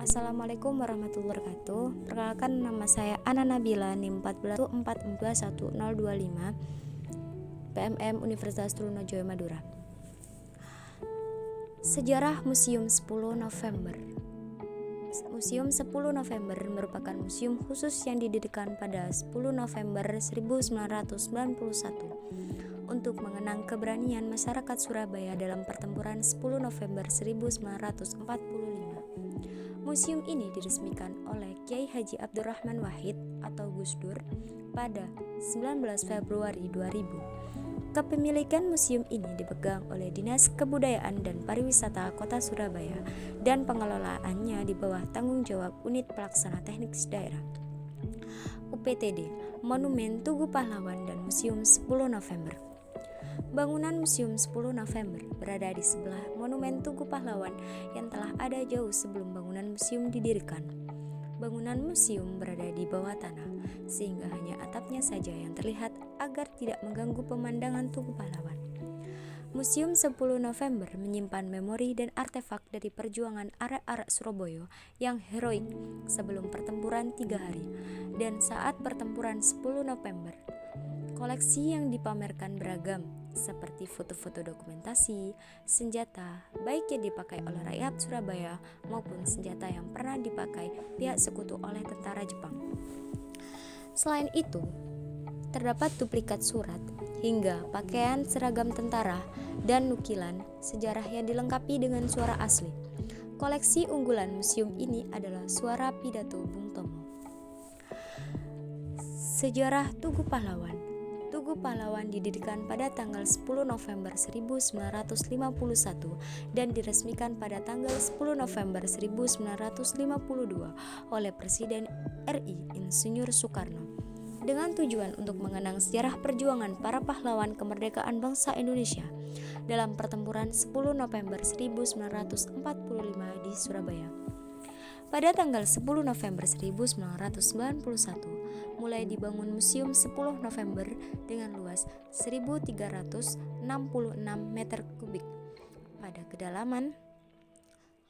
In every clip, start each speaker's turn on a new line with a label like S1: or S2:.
S1: Assalamualaikum warahmatullahi wabarakatuh. Perkenalkan, nama saya Ana Nabila, NIM 14142025, PMM Universitas Trunojoyo Madura. Sejarah Museum 10 November. Museum 10 November merupakan museum khusus yang didirikan pada 10 November 1991 untuk mengenang keberanian masyarakat Surabaya dalam pertempuran 10 November 1945. Museum ini diresmikan oleh Kiai Haji Abdurrahman Wahid atau Gus Dur pada 19 Februari 2000. Kepemilikan museum ini dipegang oleh Dinas Kebudayaan dan Pariwisata Kota Surabaya dan pengelolaannya di bawah tanggung jawab Unit Pelaksana Teknik Daerah UPTD, Monumen Tugu Pahlawan dan Museum 10 November. Bangunan Museum 10 November berada di sebelah Monumen Tugu Pahlawan yang telah ada jauh sebelum bangunan museum didirikan. Bangunan museum berada di bawah tanah, sehingga hanya atapnya saja yang terlihat agar tidak mengganggu pemandangan Tugu Pahlawan. Museum 10 November menyimpan memori dan artefak dari perjuangan arek-arek Surabaya yang heroik sebelum pertempuran 3 hari dan saat pertempuran 10 November. Koleksi yang dipamerkan beragam, seperti foto-foto dokumentasi, senjata, baik yang dipakai oleh rakyat Surabaya maupun senjata yang pernah dipakai pihak sekutu oleh tentara Jepang. Selain itu, terdapat duplikat surat hingga pakaian seragam tentara dan nukilan sejarah yang dilengkapi dengan suara asli. Koleksi unggulan museum ini adalah suara pidato Bung Tomo. Sejarah Tugu Pahlawan. Tugu Pahlawan didirikan pada tanggal 10 November 1951 dan diresmikan pada tanggal 10 November 1952 oleh Presiden RI Insinyur Soekarno dengan tujuan untuk mengenang sejarah perjuangan para pahlawan kemerdekaan bangsa Indonesia dalam pertempuran 10 November 1945 di Surabaya. Pada tanggal 10 November 1991 mulai dibangun Museum 10 November dengan luas 1.366 meter kubik pada kedalaman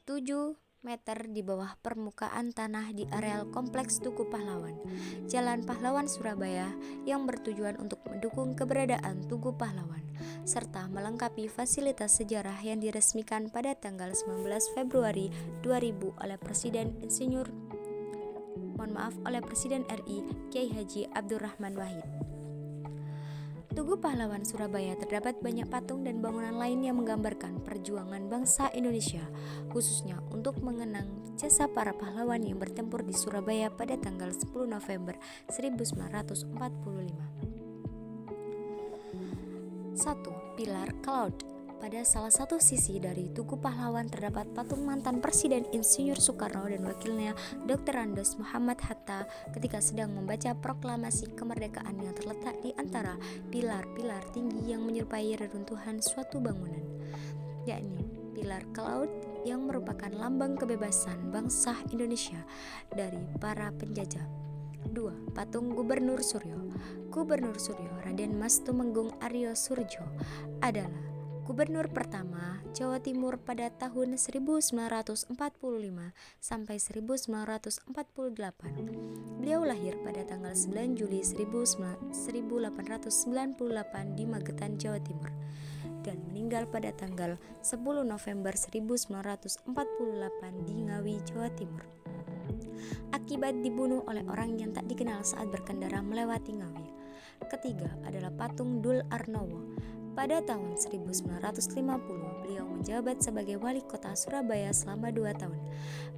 S1: 7 meter di bawah permukaan tanah di areal Kompleks Tugu Pahlawan, Jalan Pahlawan Surabaya, yang bertujuan untuk mendukung keberadaan Tugu Pahlawan serta melengkapi fasilitas sejarah yang diresmikan pada tanggal 19 Februari 2000 oleh Presiden RI Kiai Haji Abdurrahman Wahid. Tugu Pahlawan Surabaya terdapat banyak patung dan bangunan lain yang menggambarkan perjuangan bangsa Indonesia, khususnya untuk mengenang jasa para pahlawan yang bertempur di Surabaya pada tanggal 10 November 1945. 1. Pilar Cloud. Pada salah satu sisi dari Tugu Pahlawan terdapat patung mantan Presiden Insinyur Soekarno dan wakilnya Dr. Andes Muhammad Hatta ketika sedang membaca proklamasi kemerdekaan yang terletak di antara pilar-pilar tinggi yang menyerupai reruntuhan suatu bangunan, yakni Pilar Cloud yang merupakan lambang kebebasan bangsa Indonesia dari para penjajah. 2. Patung Gubernur Suryo. Gubernur Suryo Raden Mas Tumenggung Aryo Surjo adalah Gubernur pertama Jawa Timur pada tahun 1945 sampai 1948. Beliau lahir pada tanggal 9 Juli 1898 di Magetan, Jawa Timur dan meninggal pada tanggal 10 November 1948 di Ngawi, Jawa Timur, akibat dibunuh oleh orang yang tak dikenal saat berkendara melewati Ngawi. Ketiga adalah patung Dul Arnowo. Pada tahun 1950, beliau menjabat sebagai wali kota Surabaya selama 2 tahun.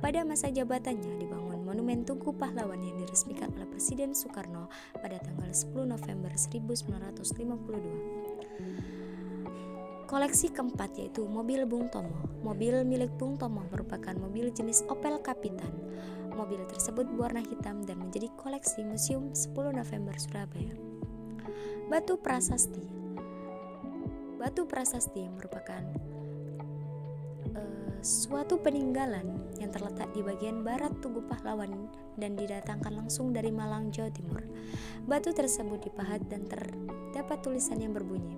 S1: Pada masa jabatannya dibangun Monumen Tugu Pahlawan yang diresmikan oleh Presiden Soekarno pada tanggal 10 November 1952. Koleksi keempat yaitu mobil Bung Tomo. Mobil milik Bung Tomo merupakan mobil jenis Opel Kapitan. Mobil tersebut berwarna hitam dan menjadi koleksi Museum 10 November Surabaya. Batu Prasasti. Batu Prasasti merupakan suatu peninggalan yang terletak di bagian barat Tugu Pahlawan dan didatangkan langsung dari Malang, Jawa Timur. Batu tersebut dipahat dan terdapat tulisan yang berbunyi,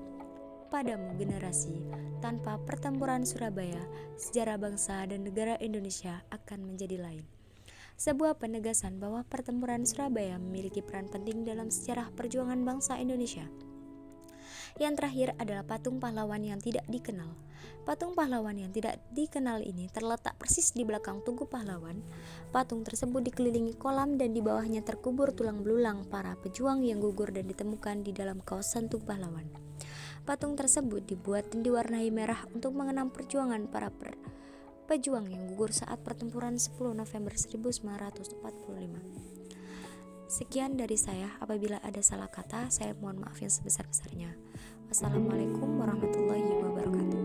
S1: kepadamu generasi, tanpa pertempuran Surabaya, sejarah bangsa dan negara Indonesia akan menjadi lain. Sebuah penegasan bahwa pertempuran Surabaya memiliki peran penting dalam sejarah perjuangan bangsa Indonesia. Yang terakhir adalah patung pahlawan yang tidak dikenal. Patung pahlawan yang tidak dikenal ini terletak persis di belakang Tugu Pahlawan. Patung tersebut dikelilingi kolam dan di bawahnya terkubur tulang belulang para pejuang yang gugur dan ditemukan di dalam kawasan Tugu Pahlawan. Patung tersebut dibuat dan diwarnai merah untuk mengenang perjuangan para pejuang yang gugur saat pertempuran 10 November 1945. Sekian dari saya. Apabila ada salah kata, saya mohon maaf yang sebesar-besarnya. Wassalamualaikum warahmatullahi wabarakatuh.